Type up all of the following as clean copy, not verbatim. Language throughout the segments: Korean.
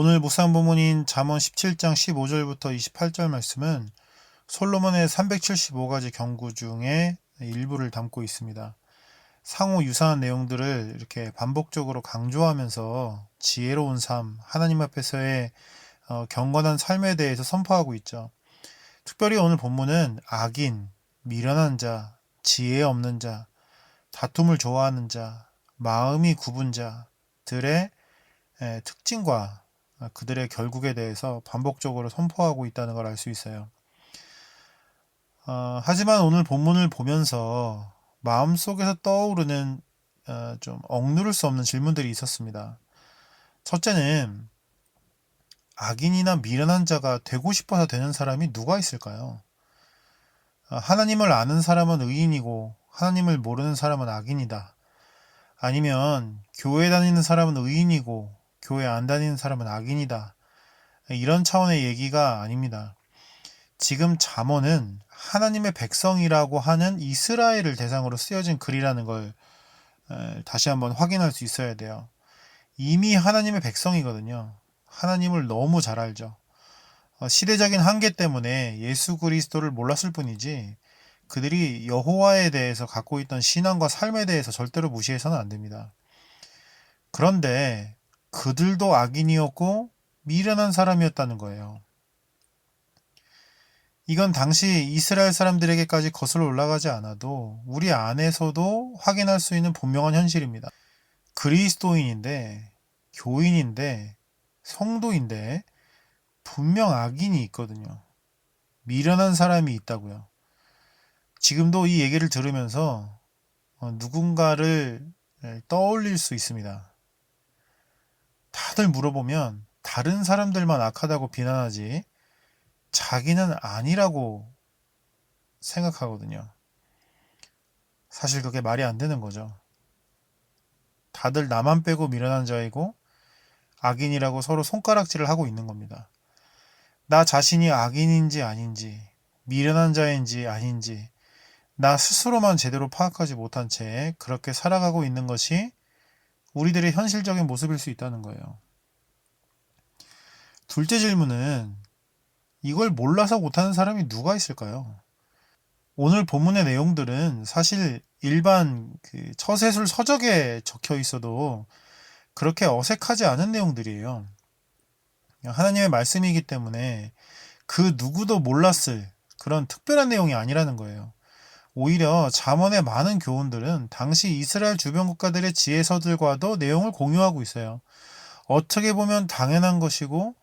오늘 묵상 본문인 잠언 17장 15절부터 28절 말씀은 솔로몬의 375가지 경구 중에 일부를 담고 있습니다. 상호 유사한 내용들을 이렇게 반복적으로 강조하면서 지혜로운 삶, 하나님 앞에서의 경건한 삶에 대해서 선포하고 있죠. 특별히 오늘 본문은 악인, 미련한 자, 지혜 없는 자, 다툼을 좋아하는 자, 마음이 굽은 자들의 특징과 그들의 결국에 대해서 반복적으로 선포하고 있다는 걸 알 수 있어요. 하지만 오늘 본문을 보면서 마음속에서 떠오르는 좀 억누를 수 없는 질문들이 있었습니다. 첫째는 악인이나 미련한 자가 되고 싶어서 되는 사람이 누가 있을까요? 하나님을 아는 사람은 의인이고 하나님을 모르는 사람은 악인이다. 아니면 교회 다니는 사람은 의인이고 교회 안 다니는 사람은 악인이다. 이런 차원의 얘기가 아닙니다. 지금 잠언은 하나님의 백성이라고 하는 이스라엘을 대상으로 쓰여진 글이라는 걸 다시 한번 확인할 수 있어야 돼요. 이미 하나님의 백성이거든요. 하나님을 너무 잘 알죠. 시대적인 한계 때문에 예수 그리스도를 몰랐을 뿐이지 그들이 여호와에 대해서 갖고 있던 신앙과 삶에 대해서 절대로 무시해서는 안 됩니다. 그런데 그들도 악인이었고 미련한 사람이었다는 거예요. 이건 당시 이스라엘 사람들에게까지 거슬러 올라가지 않아도 우리 안에서도 확인할 수 있는 분명한 현실입니다. 그리스도인인데, 교인인데, 성도인데 분명 악인이 있거든요. 미련한 사람이 있다고요. 지금도 이 얘기를 들으면서 누군가를 떠올릴 수 있습니다. 다들 물어보면 다른 사람들만 악하다고 비난하지 자기는 아니라고 생각하거든요. 사실 그게 말이 안 되는 거죠. 다들 나만 빼고 미련한 자이고 악인이라고 서로 손가락질을 하고 있는 겁니다. 나 자신이 악인인지 아닌지, 미련한 자인지 아닌지, 나 스스로만 제대로 파악하지 못한 채 그렇게 살아가고 있는 것이 우리들의 현실적인 모습일 수 있다는 거예요. 둘째 질문은 이걸 몰라서 못하는 사람이 누가 있을까요? 오늘 본문의 내용들은 사실 일반 처세술 서적에 적혀 있어도 그렇게 어색하지 않은 내용들이에요. 하나님의 말씀이기 때문에 그 누구도 몰랐을 그런 특별한 내용이 아니라는 거예요. 오히려 잠언의 많은 교훈들은 당시 이스라엘 주변 국가들의 지혜서들과도 내용을 공유하고 있어요. 어떻게 보면 당연한 것이고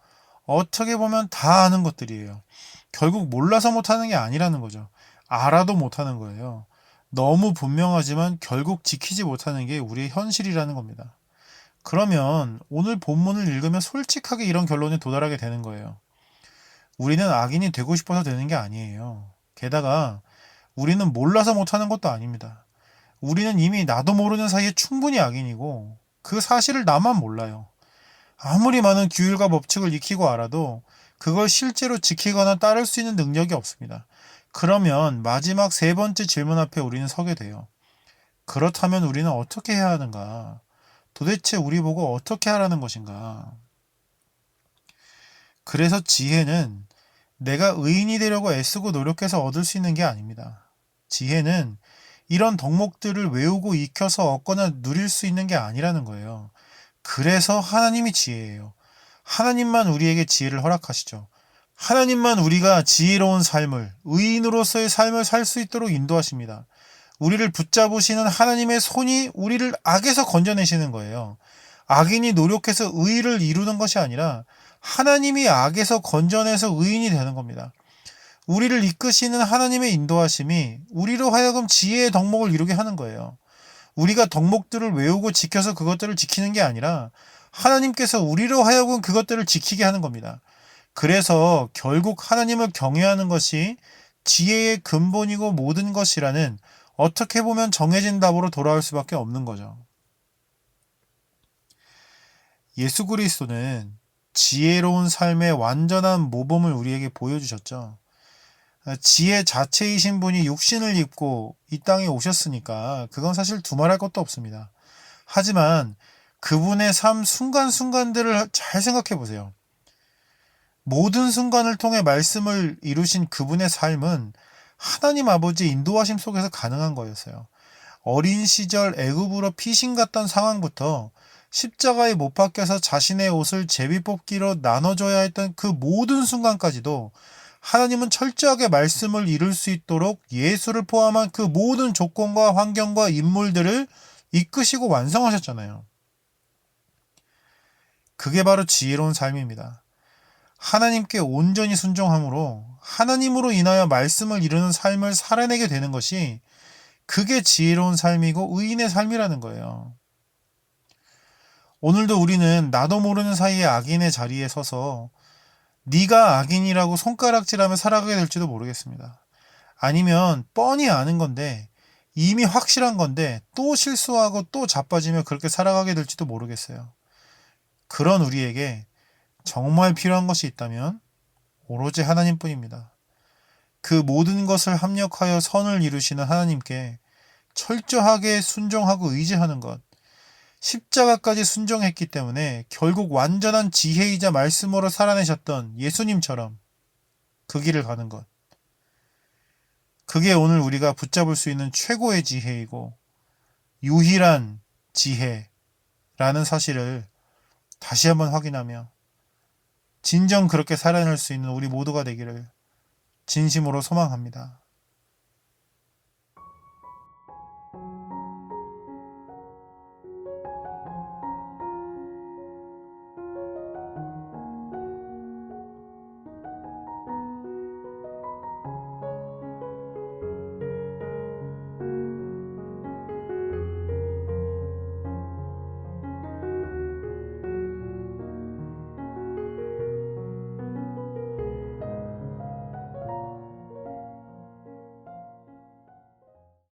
어떻게 보면 다 아는 것들이에요. 결국 몰라서 못하는 게 아니라는 거죠. 알아도 못하는 거예요. 너무 분명하지만 결국 지키지 못하는 게 우리의 현실이라는 겁니다. 그러면 오늘 본문을 읽으면 솔직하게 이런 결론에 도달하게 되는 거예요. 우리는 악인이 되고 싶어서 되는 게 아니에요. 게다가 우리는 몰라서 못하는 것도 아닙니다. 우리는 이미 나도 모르는 사이에 충분히 악인이고 그 사실을 나만 몰라요. 아무리 많은 규율과 법칙을 익히고 알아도 그걸 실제로 지키거나 따를 수 있는 능력이 없습니다. 그러면 마지막 세 번째 질문 앞에 우리는 서게 돼요. 그렇다면 우리는 어떻게 해야 하는가? 도대체 우리 보고 어떻게 하라는 것인가? 그래서 지혜는 내가 의인이 되려고 애쓰고 노력해서 얻을 수 있는 게 아닙니다. 지혜는 이런 덕목들을 외우고 익혀서 얻거나 누릴 수 있는 게 아니라는 거예요. 그래서 하나님이 지혜예요. 하나님만 우리에게 지혜를 허락하시죠. 하나님만 우리가 지혜로운 삶을, 의인으로서의 삶을 살 수 있도록 인도하십니다. 우리를 붙잡으시는 하나님의 손이 우리를 악에서 건져내시는 거예요. 악인이 노력해서 의를 이루는 것이 아니라 하나님이 악에서 건져내서 의인이 되는 겁니다. 우리를 이끄시는 하나님의 인도하심이 우리로 하여금 지혜의 덕목을 이루게 하는 거예요. 우리가 덕목들을 외우고 지켜서 그것들을 지키는 게 아니라 하나님께서 우리로 하여금 그것들을 지키게 하는 겁니다. 그래서 결국 하나님을 경외하는 것이 지혜의 근본이고 모든 것이라는 어떻게 보면 정해진 답으로 돌아올 수밖에 없는 거죠. 예수 그리스도는 지혜로운 삶의 완전한 모범을 우리에게 보여주셨죠. 지혜 자체이신 분이 육신을 입고 이 땅에 오셨으니까 그건 사실 두말할 것도 없습니다. 하지만 그분의 삶 순간순간들을 잘 생각해 보세요. 모든 순간을 통해 말씀을 이루신 그분의 삶은 하나님 아버지의 인도하심 속에서 가능한 거였어요. 어린 시절 애굽으로 피신 갔던 상황부터 십자가에 못 박혀서 자신의 옷을 제비뽑기로 나눠줘야 했던 그 모든 순간까지도 하나님은 철저하게 말씀을 이룰 수 있도록 예수를 포함한 그 모든 조건과 환경과 인물들을 이끄시고 완성하셨잖아요. 그게 바로 지혜로운 삶입니다. 하나님께 온전히 순종함으로 하나님으로 인하여 말씀을 이루는 삶을 살아내게 되는 것이 그게 지혜로운 삶이고 의인의 삶이라는 거예요. 오늘도 우리는 나도 모르는 사이에 악인의 자리에 서서 네가 악인이라고 손가락질하며 살아가게 될지도 모르겠습니다. 아니면 뻔히 아는 건데 이미 확실한 건데 또 실수하고 또 자빠지며 그렇게 살아가게 될지도 모르겠어요. 그런 우리에게 정말 필요한 것이 있다면 오로지 하나님뿐입니다. 그 모든 것을 합력하여 선을 이루시는 하나님께 철저하게 순종하고 의지하는 것, 십자가까지 순종했기 때문에 결국 완전한 지혜이자 말씀으로 살아내셨던 예수님처럼 그 길을 가는 것. 그게 오늘 우리가 붙잡을 수 있는 최고의 지혜이고 유일한 지혜라는 사실을 다시 한번 확인하며 진정 그렇게 살아낼 수 있는 우리 모두가 되기를 진심으로 소망합니다.